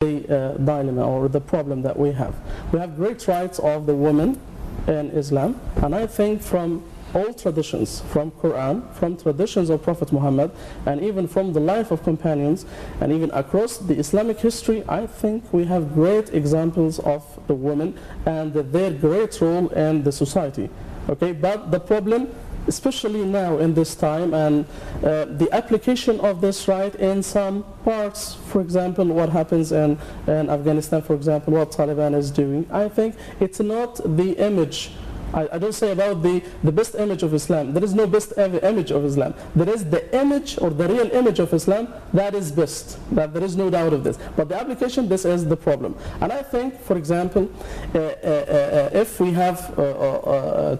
the dilemma or the problem that we have. We have great rights of the woman in Islam, and I think from all traditions, from Quran, from traditions of Prophet Muhammad, and even from the life of companions, and even across the Islamic history, I think we have great examples of the women and their great role in the society. Okay, but the problem, especially now in this time, and the application of this right in some parts, for example, what happens in Afghanistan, for example, what Taliban is doing, I think it's not the image. I don't say about the best image of Islam. There is no best image of Islam. There is the image or the real image of Islam that is best. That there is no doubt of this. But the application, this is the problem. And I think, for example, if we have to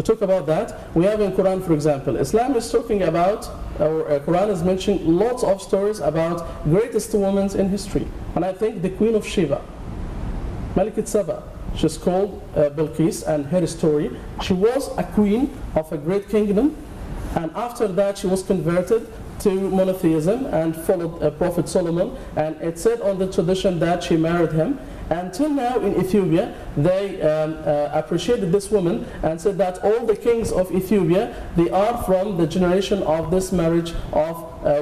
talk about that, we have in Quran, for example, Islam is talking about, or Quran is mentioning lots of stories about greatest women in history. And I think the Queen of Sheba, Malikat Saba, she's called Bilqis, and her story, she was a queen of a great kingdom, and after that she was converted to monotheism and followed Prophet Solomon, and it said on the tradition that she married him. Until now in Ethiopia, they appreciated this woman and said that all the kings of Ethiopia, they are from the generation of this marriage of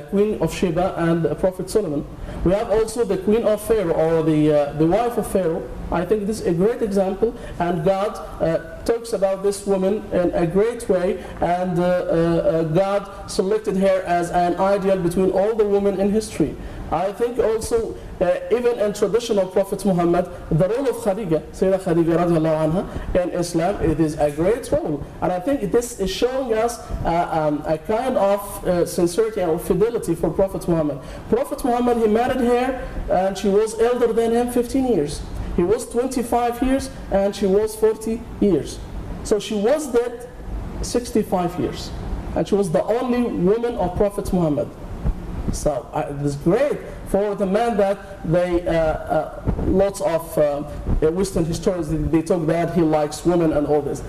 Queen of Sheba and Prophet Solomon. We have also the Queen of Pharaoh, or the wife of Pharaoh. I think this is a great example, and God talks about this woman in a great way, and God selected her as an ideal between all the women in history. I think also, even in traditional Prophet Muhammad, the role of Khadija, Sayyida Khadija radiallahu anha, in Islam, it is a great role. And I think this is showing us a kind of sincerity and fidelity for Prophet Muhammad. Prophet Muhammad, he married her, and she was elder than him 15 years. He was 25 years, and she was 40 years. So she was dead 65 years. And she was the only woman of Prophet Muhammad. So it's great for the man that they, lots of Western historians, they talk that he likes women and all this.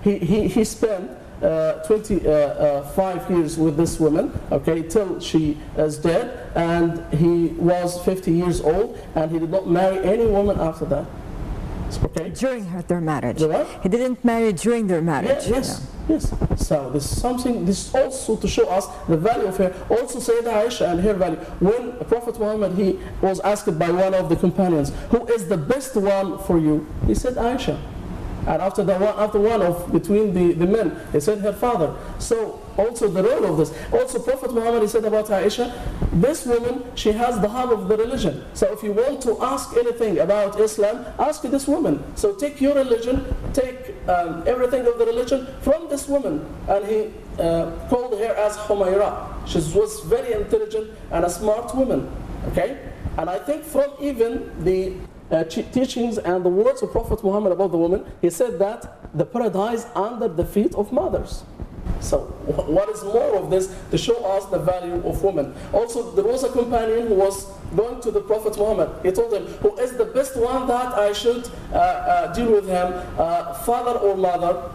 He spent 25 years with this woman, okay, till she is dead, and he was 50 years old, and he did not marry any woman after that. Okay. During their marriage. What? He didn't marry during their marriage. Yeah, yes, yes. So this is something, this is also to show us the value of her. Also Sayyida Aisha and her value. When Prophet Muhammad, he was asked by one of the companions, who is the best one for you? He said Aisha. And after one of between the men, he said her father. So also the role of this. Also Prophet Muhammad, he said about Aisha, this woman, she has the heart of the religion. So if you want to ask anything about Islam, ask this woman. So take your religion, take everything of the religion from this woman. And he called her as Humayra. She was very intelligent and a smart woman. Okay? And I think from even the teachings and the words of Prophet Muhammad about the woman, he said that the paradise under the feet of mothers. So what is more of this to show us the value of women? Also, there was a companion who was going to the Prophet Muhammad. He told him, who is the best one that I should deal with him, father or mother?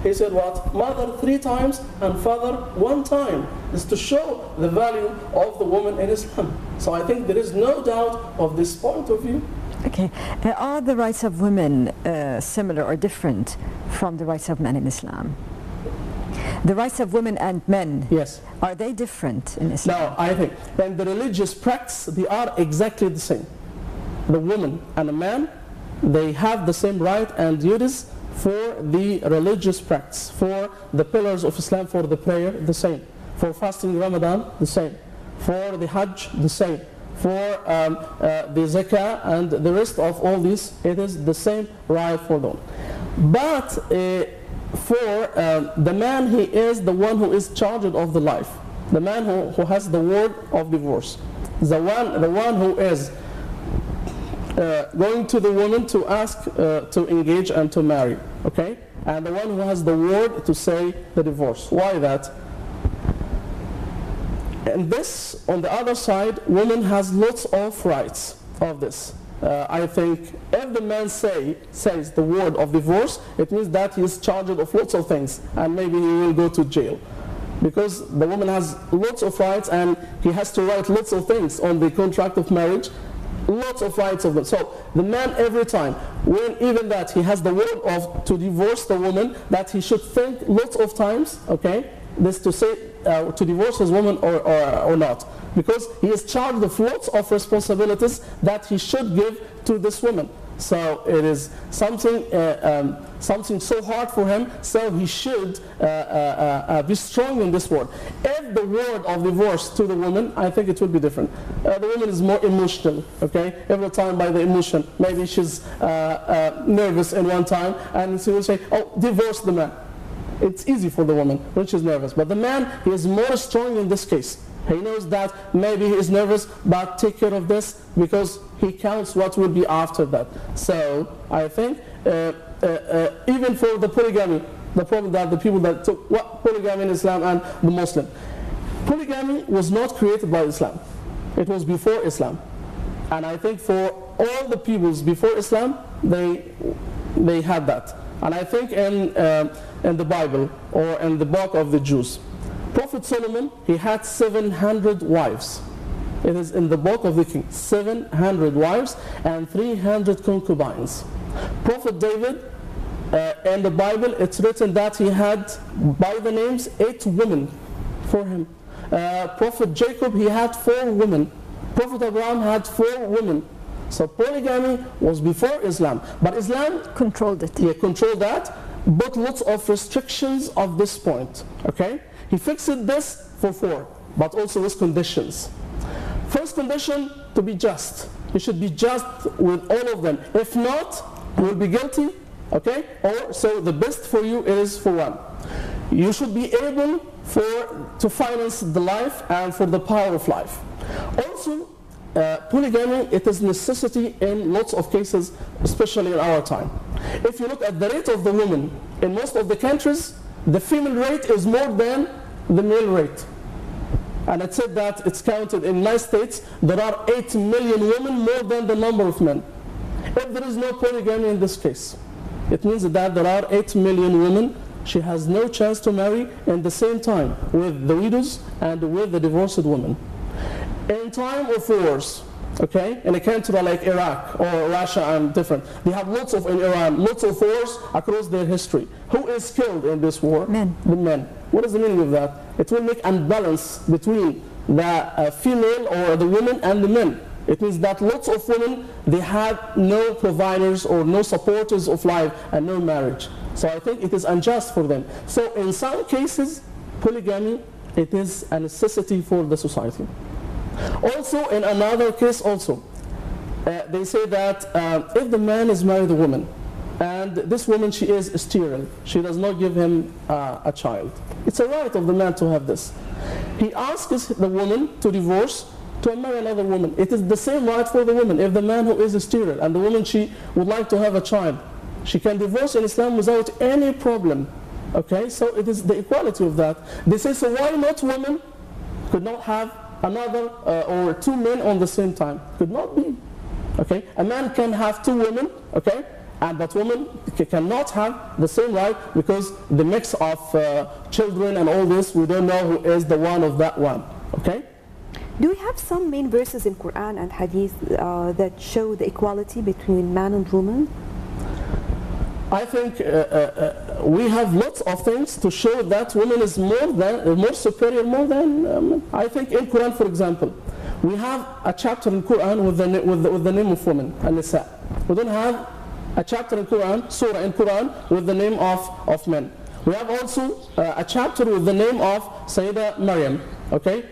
He said what? Mother 3 times and father 1 time. This is to show the value of the woman in Islam. So I think there is no doubt of this point of view. Okay. Are the rights of women similar or different from the rights of men in Islam? The rights of women and men, yes, are they different in Islam? No, I think in the religious practice, they are exactly the same. The woman and the man, they have the same right and duties for the religious practice, for the pillars of Islam, for the prayer, the same. For fasting Ramadan, the same. For the Hajj, the same. For the zakah and the rest of all these, it is the same right for them. But for the man, he is the one who is charged of the life. The man who has the word of divorce. The one who is going to the woman to ask to engage and to marry. Okay? And the one who has the word to say the divorce. Why that? And this, on the other side, woman has lots of rights of this. I think if the man says the word of divorce, it means that he is charged of lots of things, and maybe he will go to jail. because the woman has lots of rights and he has to write lots of things on the contract of marriage, lots of rights of it. So the man every time, when even that he has the word of to divorce the woman, that he should think lots of times, okay, this to say to divorce his woman or not, because he is charged with lots of responsibilities that he should give to this woman. So it is something something so hard for him, so he should be strong in this word. If the word of divorce to the woman, I think it will be different. The woman is more emotional, okay? Every time by the emotion, maybe she's nervous in one time, and she will say, oh, divorce the man. It's easy for the woman when she's nervous, but the man, he is more strong in this case. He knows that maybe he is nervous, but take care of this, because he counts what will be after that. So I think even for the polygamy, the problem that the people that took polygamy in Islam and the Muslim, polygamy was not created by Islam. It was before Islam. And I think for all the peoples before Islam, they had that. And I think in the Bible or in the book of the Jews, Prophet Solomon, he had 700 wives. It is in the book of the King, 700 wives and 300 concubines. Prophet David, in the Bible, it's written that he had, by the names, 8 women for him. Prophet Jacob, he had 4 women. Prophet Abraham had 4 women. So polygamy was before Islam, but Islam controlled it. Yeah, controlled that, but lots of restrictions of this point. Okay, he fixed this for 4, but also with conditions. First condition, to be just. You should be just with all of them. If not, you will be guilty. Okay, or so the best for you is for one. You should be able to finance the life and for the power of life. Also, polygamy, it is necessity in lots of cases, especially in our time. If you look at the rate of the women in most of the countries, the female rate is more than the male rate. And it said that it's counted in 9 states, there are 8 million women more than the number of men. If there is no polygamy in this case, it means that there are 8 million women. She has no chance to marry in the same time with the widows and with the divorced women. In time of wars, okay, in a country like Iraq or Russia and different, they have lots of, in Iran, lots of wars across their history. Who is killed in this war? Men. The men. What is the meaning of that? It will make imbalance between the female or the women and the men. It means that lots of women, they have no providers or no supporters of life and no marriage. So I think it is unjust for them. So in some cases, polygamy, it is a necessity for the society. Also, in another case also, they say that if the man is married a woman, and this woman, she is sterile, she does not give him a child. It's a right of the man to have this. He asks the woman to divorce, to marry another woman. It is the same right for the woman. If the man who is sterile and the woman, she would like to have a child, she can divorce in Islam without any problem. Okay, so it is the equality of that. They say, so why not women could not have another or 2 men on the same time? Could not be. Okay, a man can have 2 women, okay, and that woman cannot have the same right, because the mix of children and all this, we don't know who is the one of that one. Okay. Do we have some main verses in Quran and Hadith that show the equality between man and woman? I think we have lots of things to show that woman is more superior, more than I think in Quran, for example, we have a chapter in Quran with the name of woman, An-Nisa. We don't have a chapter in Quran, surah in Quran, with the name of men. We have also a chapter with the name of Sayyidah Maryam. Okay,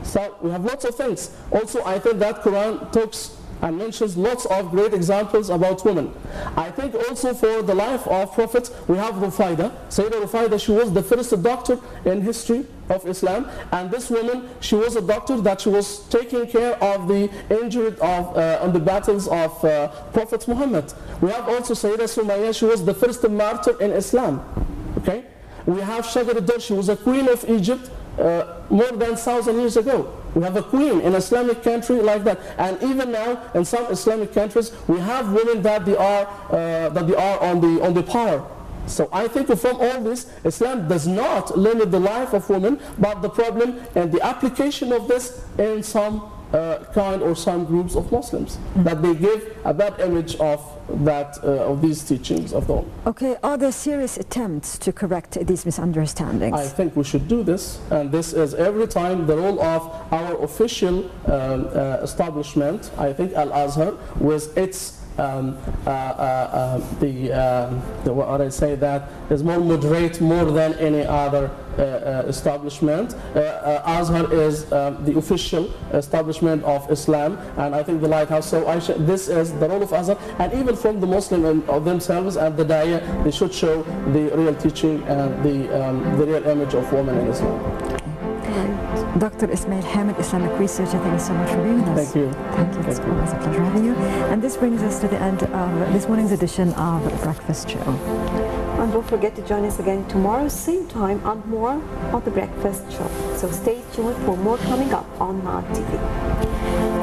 so we have lots of things. Also, I think that Quran talks and mentions lots of great examples about women. I think also for the life of Prophet, we have Rufaidah. Sayyidah Rufaidah, she was the first doctor in history of Islam, and this woman, she was a doctor that she was taking care of the injured on the battles of Prophet Muhammad. We have also Sayyidah Sumayya, she was the first martyr in Islam. Okay, we have Shajar al-Dur, she was a queen of Egypt more than 1,000 years ago. We have a queen in an Islamic country like that, and even now in some Islamic countries we have women that they are on the power. So I think from all this, Islam does not limit the life of women, but the problem and the application of this in some kind or some groups of Muslims, that they give a bad image of that of these teachings of the woman. Okay, are there serious attempts to correct these misunderstandings? I think we should do this, and this is every time the role of our official establishment. I think Al-Azhar, with its what I say that is more moderate more than any other establishment. Azhar is the official establishment of Islam, and I think the lighthouse. So this is the role of Azhar, and even from the Muslim themselves and the Daya, they should show the real teaching and the real image of women in Islam. Dr. Ismail Hamid, Islamic researcher, thank you so much for being with us. Thank you. Thank you. It's always a pleasure having you. And this brings us to the end of this morning's edition of Breakfast Show. And don't forget to join us again tomorrow, same time, and more on The Breakfast Show. So stay tuned for more coming up on Now TV.